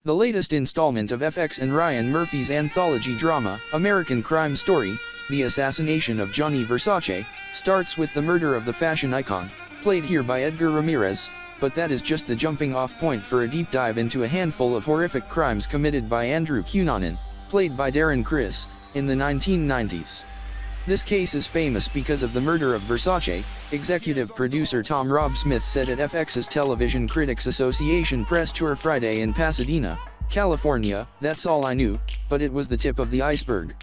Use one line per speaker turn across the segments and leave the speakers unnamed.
The latest installment of FX and Ryan Murphy's anthology drama, American Crime Story, The Assassination of Gianni Versace, starts with the murder of the fashion icon, played here by Edgar Ramirez, but that is just the jumping-off point for a deep dive into a handful of horrific crimes committed by Andrew Cunanan, played by Darren Criss, in the 1990s. This case is famous because of the murder of Versace, executive producer Tom Rob Smith said at FX's Television Critics Association press tour Friday in Pasadena, California. "That's all I knew, but it was the tip of the iceberg."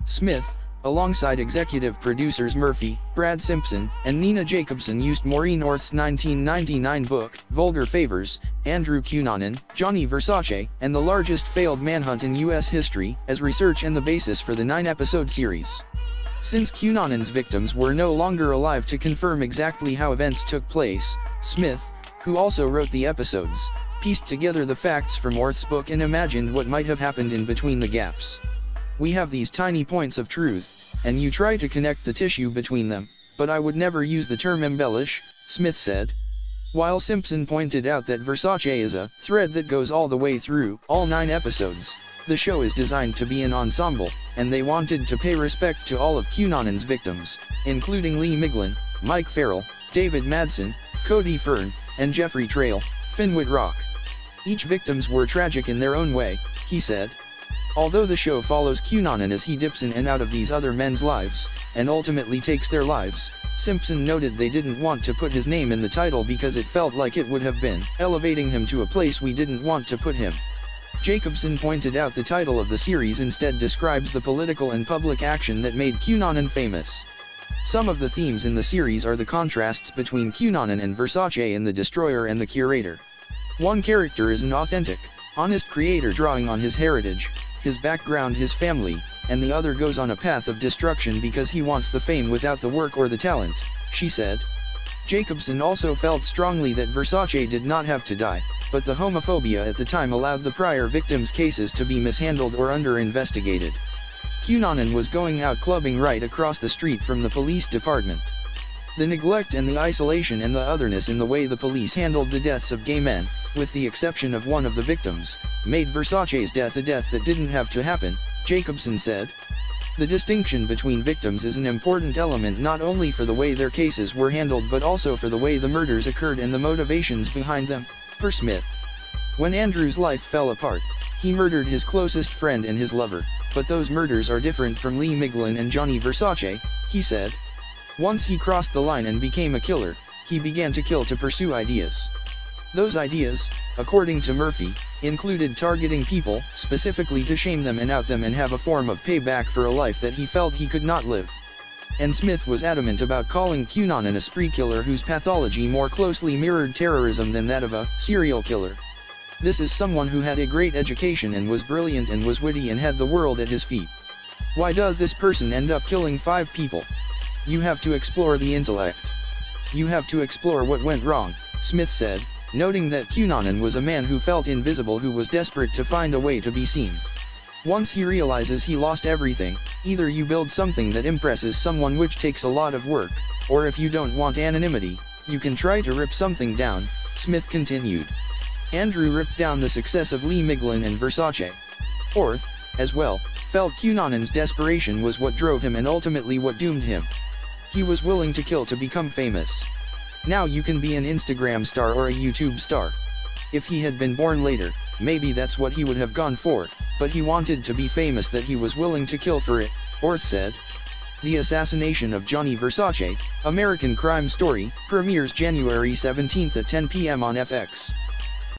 Smith, alongside executive producers Murphy, Brad Simpson, and Nina Jacobson used Maureen Orth's 1999 book, Vulgar Favors, Andrew Cunanan, Gianni Versace, and the largest failed manhunt in U.S. history, as research and the basis for the 9-episode series. Since Cunanan's victims were no longer alive to confirm exactly how events took place, Smith, who also wrote the episodes, pieced together the facts from Orth's book and imagined what might have happened in between the gaps. "We have these tiny points of truth, and you try to connect the tissue between them, but I would never use the term embellish," Smith said. While Simpson pointed out that Versace is a thread that goes all the way through all 9 episodes, the show is designed to be an ensemble, and they wanted to pay respect to all of Cunanan's victims, including Lee Miglin, Mike Farrell, David Madsen, Cody Fern, and Jeffrey Trail, Finn Whitrock. "Each victims were tragic in their own way," he said. Although the show follows Cunanan as he dips in and out of these other men's lives, and ultimately takes their lives, Simpson noted they didn't want to put his name in the title because it felt like it would have been elevating him to a place we didn't want to put him. Jacobson pointed out the title of the series instead describes the political and public action that made Cunanan famous. Some of the themes in the series are the contrasts between Cunanan and Versace in The Destroyer and The Curator. One character is an authentic, honest creator drawing on his heritage, his background, his family, and the other goes on a path of destruction because he wants the fame without the work or the talent, she said. Jacobson also felt strongly that Versace did not have to die, but the homophobia at the time allowed the prior victims' cases to be mishandled or under-investigated. Cunanan was going out clubbing right across the street from the police department. The neglect and the isolation and the otherness in the way the police handled the deaths of gay men, with the exception of one of the victims, made Versace's death a death that didn't have to happen, Jacobson said. The distinction between victims is an important element not only for the way their cases were handled but also for the way the murders occurred and the motivations behind them, per Smith. When Andrew's life fell apart, he murdered his closest friend and his lover, but those murders are different from Lee Miglin and Gianni Versace, he said. Once he crossed the line and became a killer, he began to kill to pursue ideas. Those ideas, according to Murphy, included targeting people, specifically to shame them and out them and have a form of payback for a life that he felt he could not live. And Smith was adamant about calling Cunanan a spree killer whose pathology more closely mirrored terrorism than that of a serial killer. "This is someone who had a great education and was brilliant and was witty and had the world at his feet. Why does this person end up killing 5 people? You have to explore the intellect. You have to explore what went wrong," Smith said, noting that Cunanan was a man who felt invisible, who was desperate to find a way to be seen. Once he realizes he lost everything, either you build something that impresses someone, which takes a lot of work, or if you don't want anonymity, you can try to rip something down, Smith continued. Andrew ripped down the success of Lee Miglin and Versace. Orth, as well, felt Cunanan's desperation was what drove him and ultimately what doomed him. He was willing to kill to become famous. Now you can be an Instagram star or a YouTube star. If he had been born later, maybe that's what he would have gone for, but he wanted to be famous that he was willing to kill for it, Orth said. The Assassination of Gianni Versace, American Crime Story, premieres January 17 at 10 p.m. on FX.